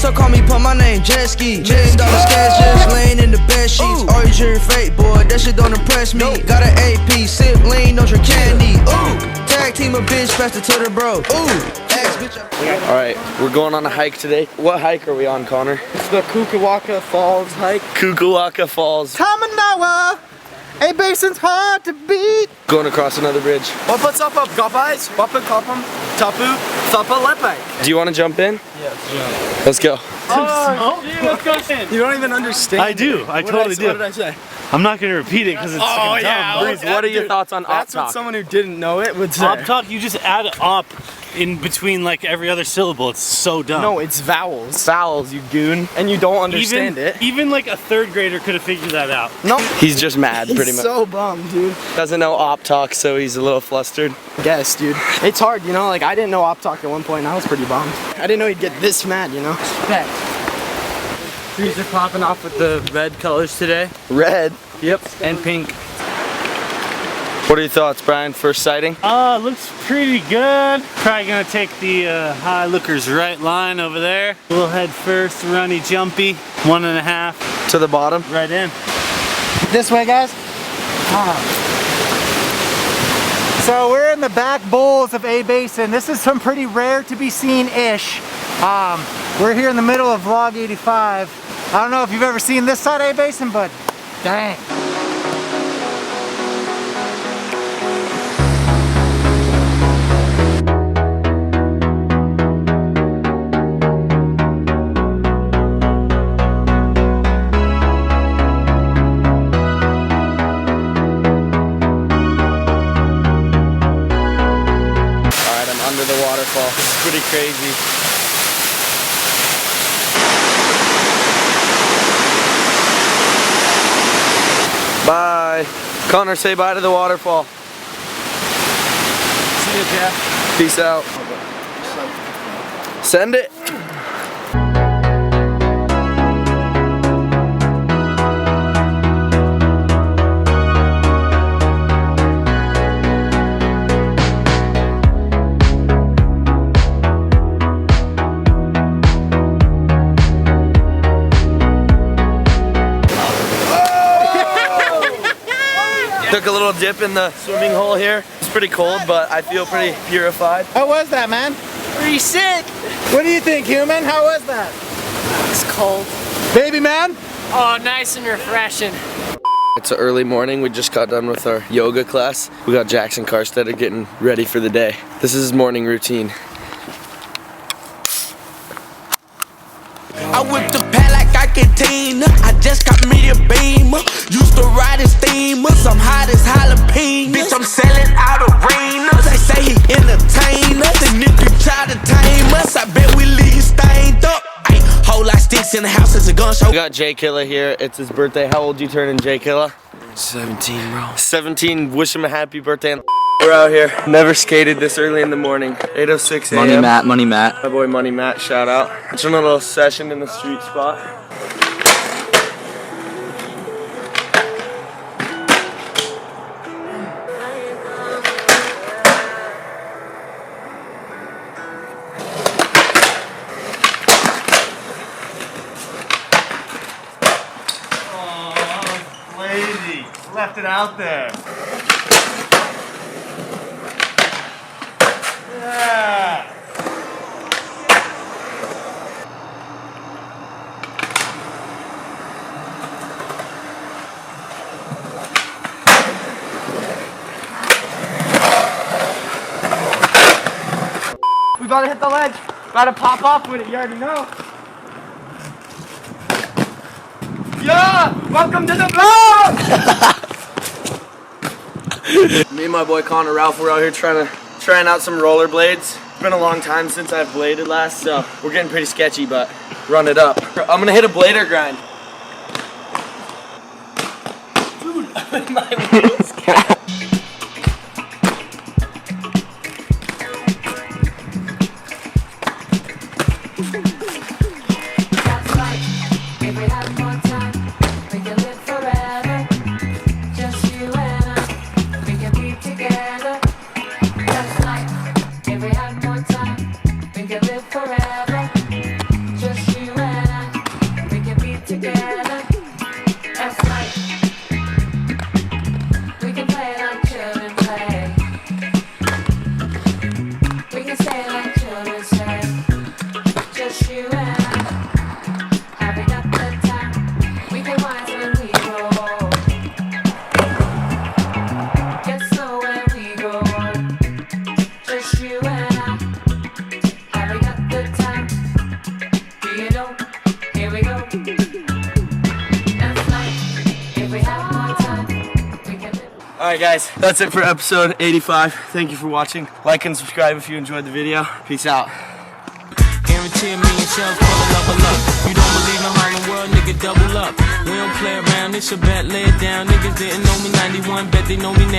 so call me, put my name, jet ski. $1 million cash just laying in the bed sheets. All you cheering fake, boy, that shit don't impress me. Got an AP, sip lean, don't drink candy. Ooh, tag team a bitch, faster to the bro. Ooh. Alright, we're going on a hike today. What hike are we on, Konnor? It's the Kukawaka Falls hike. Kukawaka Falls. Tamanawa! A basin's hard to beat. Going across another bridge. What's up, guys? Wapun kapam, tapu, thapa lepe. Do you want to jump in? Yes. Let's go. Oh, let's go in. You don't even understand. I do. I totally do. What did I say? I'm not going to repeat it because it's dumb. Breeze, what are your thoughts on op That's talk? what someone who didn't know it would say. Op talk, you just add op in between like every other syllable. It's so dumb. No, it's vowels. Vowels, you goon. And you don't understand it. Even like a 3rd grader could have figured that out. No. He's just mad, pretty He's much. so bummed, dude. Doesn't know op talk, so he's a little flustered. Guess, dude. It's hard, you know, like I didn't know op talk at one point and I was pretty bummed. I didn't know he'd get this mad, you know? Trees are popping off with the red colors today. Red? Yep, and pink. What are your thoughts, Brian? First sighting? Looks pretty good. Probably gonna take the high lookers right line over there. We'll head first, runny jumpy, 1.5. To the bottom? Right in. This way, guys. So we're in the back bowls of A Basin. This is some pretty rare to be seen-ish. We're here in the middle of vlog 85. I don't know if you've ever seen this side of A Basin, but dang. Under the waterfall. It's pretty crazy. Bye. Konnor, say bye to the waterfall. See you, Jeff. Peace out. Send it. Took a little dip in the swimming hole here. It's pretty cold, but I feel pretty purified. How was that, man? Pretty sick. What do you think, human? How was that? It's cold. Baby man? Oh, nice and refreshing. It's an early morning. We just got done with our yoga class. We got Jackson Carstetter getting ready for the day. This is his morning routine. I whip the pad like I cantina. I just got me a beamer. Used to ride in steamers. I'm hot as jalapenos. Bitch, I'm selling out arenas. They say he entertainer. The nigga try to tame us. I bet we leave stained up. Ay, whole lot sticks in the house as a gun show. We got Jay Killa here. It's his birthday. How old you turning, Jay Killa? 17, bro. 17. Wish him a happy birthday. We're out here. Never skated this early in the morning. 8:06 a.m. Money Matt. My boy Money Matt, shout out. It's a little session in the street spot. Oh, lazy. Left it out there. Yeah. We gotta hit the ledge. Gotta pop off with it, you already know. Yeah! Welcome to the vlog! Me and my boy Konnor Ralph, we're out here trying out some rollerblades. It's been a long time since I've bladed last, so we're getting pretty sketchy, but run it up. I'm gonna hit a blader grind. Dude, my wheels. If we had more time, we could live forever. Just you together. That's right. We can play like children play. We can stay like children stay. Just you and I. Having up the time. We can wise when we grow old. Get slow when we grow old. Just you and I. Having up the time. Do you know? Here we go. That's like if we have more time, we can live. Alright guys, that's it for episode 85. Thank you for watching. Like and subscribe if you enjoyed the video. Peace out. Guarantee me and Shells for the level up. You don't believe in Harlem World, nigga, double up. We don't play around, it's a bet, lay it down. Niggas didn't know me 91, bet they know me now.